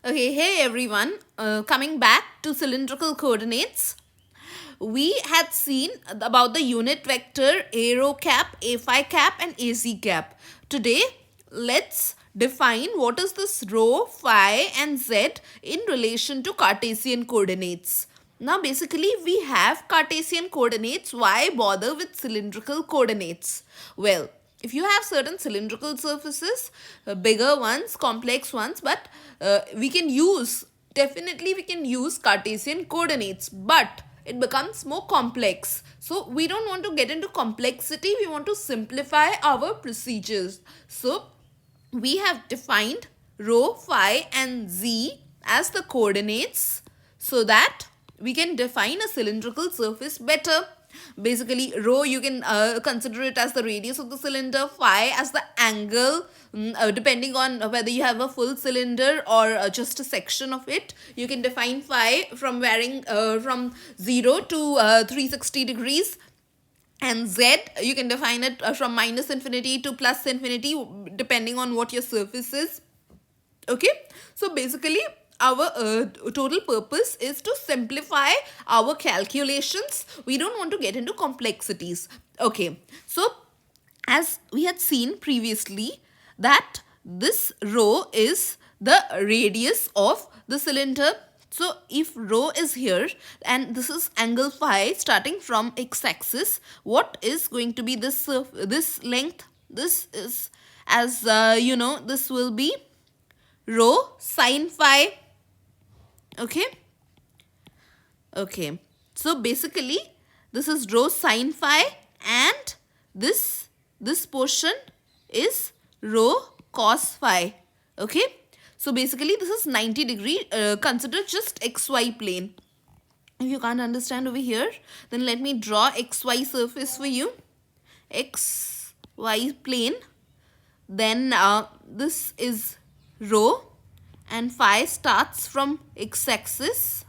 Okay, hey everyone. Coming back to cylindrical coordinates, we had seen about the unit vector a rho cap, a phi cap, and ac cap. Today, let's define what is this rho, phi, and z in relation to Cartesian coordinates. Now, basically, we have Cartesian coordinates. Why bother with cylindrical coordinates? Well, if you have certain cylindrical surfaces, bigger ones, complex ones, but definitely we can use Cartesian coordinates, but it becomes more complex. So we don't want to get into complexity, we want to simplify our procedures. So we have defined rho, phi, and z as the coordinates so that we can define a cylindrical surface better. Basically, rho you can consider it as the radius of the cylinder, phi as the angle, depending on whether you have a full cylinder or just a section of it. You can define phi from varying from 0 to 360 degrees, and z you can define it from minus infinity to plus infinity depending on what your surface is. Okay, so basically our total purpose is to simplify our calculations. We don't want to get into complexities. Okay, so as we had seen previously that this rho is the radius of the cylinder. So if rho is here and this is angle phi starting from x-axis, what is going to be this length? This is, as this will be rho sine phi. Okay, okay, so basically this is rho sine phi, and this portion is rho cos phi. Okay, so basically this is 90-degree. Consider just xy plane. If you can't understand over here, then let me draw xy surface for you. Xy plane, then this is rho, and phi starts from x-axis.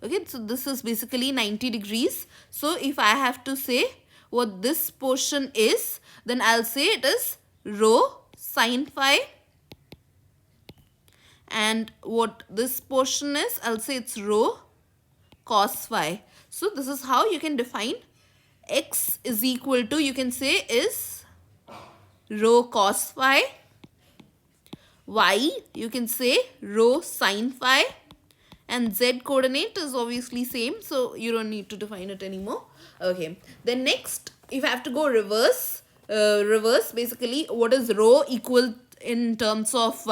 Okay, so this is basically 90 degrees. So if I have to say what this portion is, then I'll say it is rho sine phi, and what this portion is, I'll say it's rho cos phi. So this is how you can define x is equal to, you can say, is rho cos phi, y you can say rho sine phi, and z coordinate is obviously same, so you don't need to define it anymore. Okay, then next, if I have to go reverse, basically what is rho equal in terms of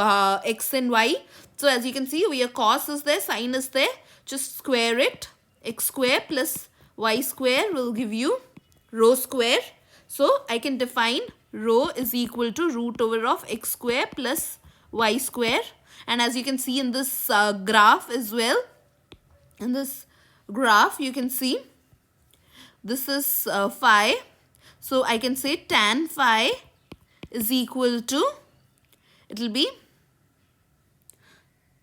x and y. So as you can see, we are cos is there, sine is there, just square it. X square plus y square will give you rho square. So I can define rho is equal to root over of x square plus y square. And as you can see in this graph as well, in this graph you can see this is phi. So I can say tan phi is equal to, it will be,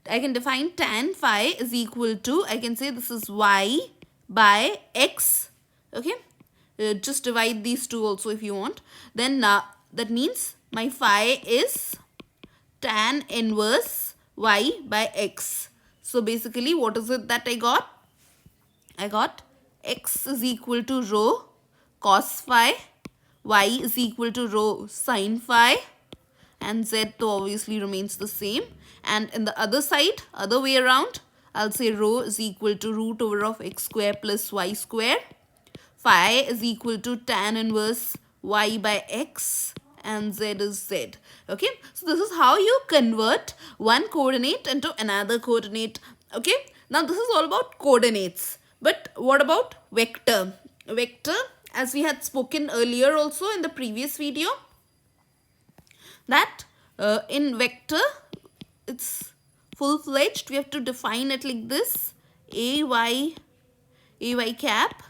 I can define tan phi is equal to, I can say this is y by x. Okay, just divide these two also if you want. Then that means my phi is tan inverse y by x. So basically what is it that I got? I got x is equal to rho cos phi, y is equal to rho sine phi, and z though obviously remains the same. And in the other side, other way around, I'll say rho is equal to root over of x square plus y square. Phi is equal to tan inverse y by x, and z is z. Okay, so this is how you convert one coordinate into another coordinate. Okay, now this is all about coordinates. But what about vector? Vector, as we had spoken earlier also in the previous video, that in vector it's full-fledged. We have to define it like this: ay cap.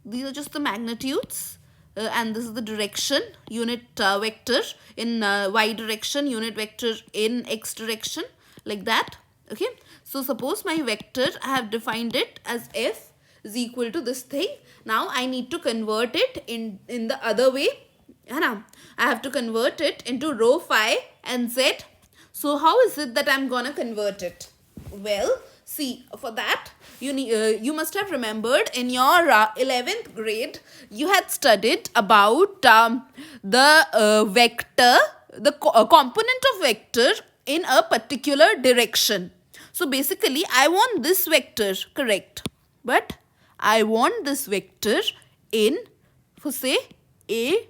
These are just the magnitudes, and this is the direction, unit vector in y direction, unit vector in x direction, like that. Okay, so suppose my vector, I have defined it as f is equal to this thing. Now I need to convert it in the other way. I have to convert it into rho phi and z. So how is it that I'm gonna convert it? Well, see, for that you must have remembered in your 11th grade you had studied about the vector, the component of vector in a particular direction. So basically I want this vector, correct, but I want this vector in, for say, a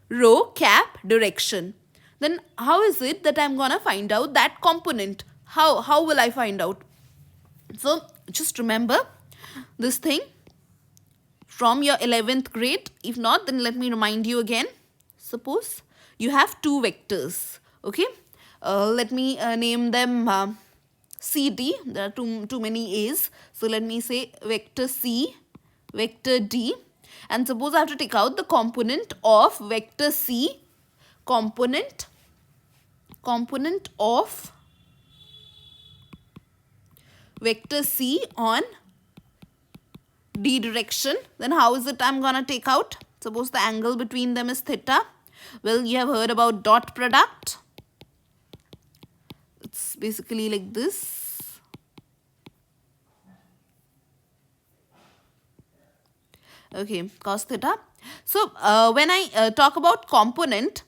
row cap direction. Then how is it that I'm gonna find out that component? How will I find out? So just remember this thing from your 11th grade. If not, then let me remind you again. Suppose you have two vectors, okay? Let me name them CD. There are too many A's. So let me say vector C, vector D. And suppose I have to take out the component of vector C, component of vector C on D direction. Then how is it I'm gonna take out? Suppose the angle between them is theta. Well, you have heard about dot product. It's basically like this. Okay, cos theta. So when I talk about component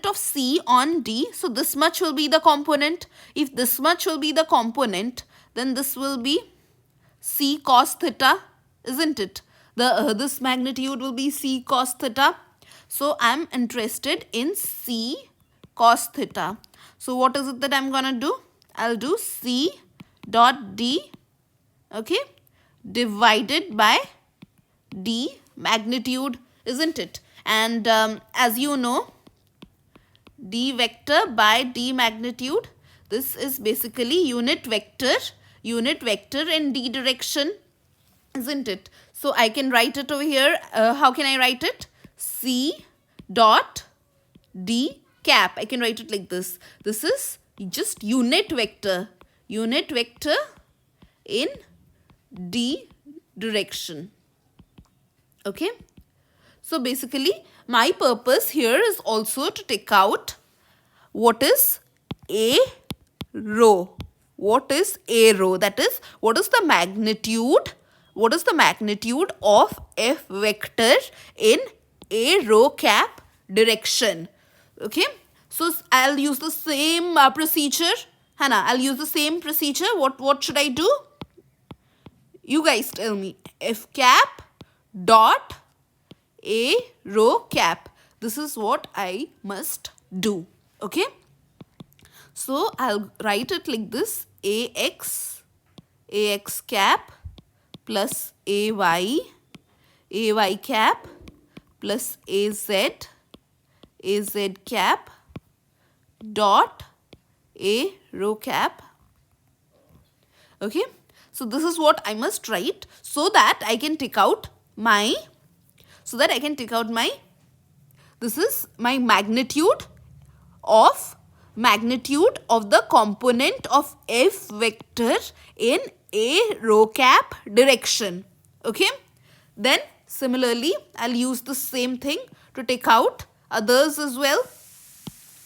of C on D, so this much will be the component. If this much will be the component, then this will be C cos theta, isn't it? This magnitude will be C cos theta. So I'm interested in C cos theta. So what is it that I'm gonna do? I'll do C dot D, okay, divided by D magnitude, isn't it? And as you know, D vector by D magnitude, this is basically unit vector in D direction, isn't it? So I can write it over here. How can I write it? C dot D cap. I can write it like this. This is just unit vector in D direction. Okay, so basically my purpose here is also to take out what is a row. What is a row? That is, what is the magnitude of f vector in a row cap direction. Okay, so I'll use the same procedure. Hannah, I'll use the same procedure. What should I do? You guys tell me. F cap dot a row cap. This is what I must do. Okay, so I'll write it like this: ax cap plus ay cap plus az cap dot a row cap. Okay, so this is what I must write so that I can take out my, this is my magnitude of the component of f vector in a row cap direction. Okay, then similarly I'll use the same thing to take out others as well.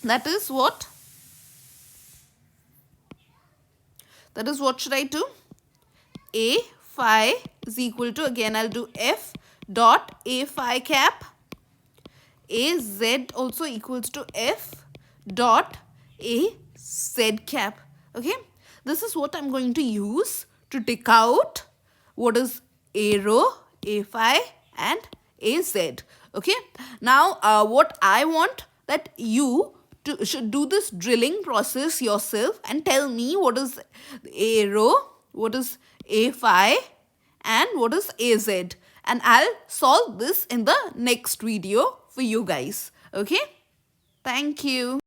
That is what should I do? A phi is equal to, again I'll do f dot a phi cap. A z also equals to f dot a z cap. Okay, this is what I'm going to use to take out what is a row, a phi and a z. Okay, now what I want that you should do this drilling process yourself and tell me what is a row, what is a phi and what is az, and I'll solve this in the next video for you guys. Okay, thank you.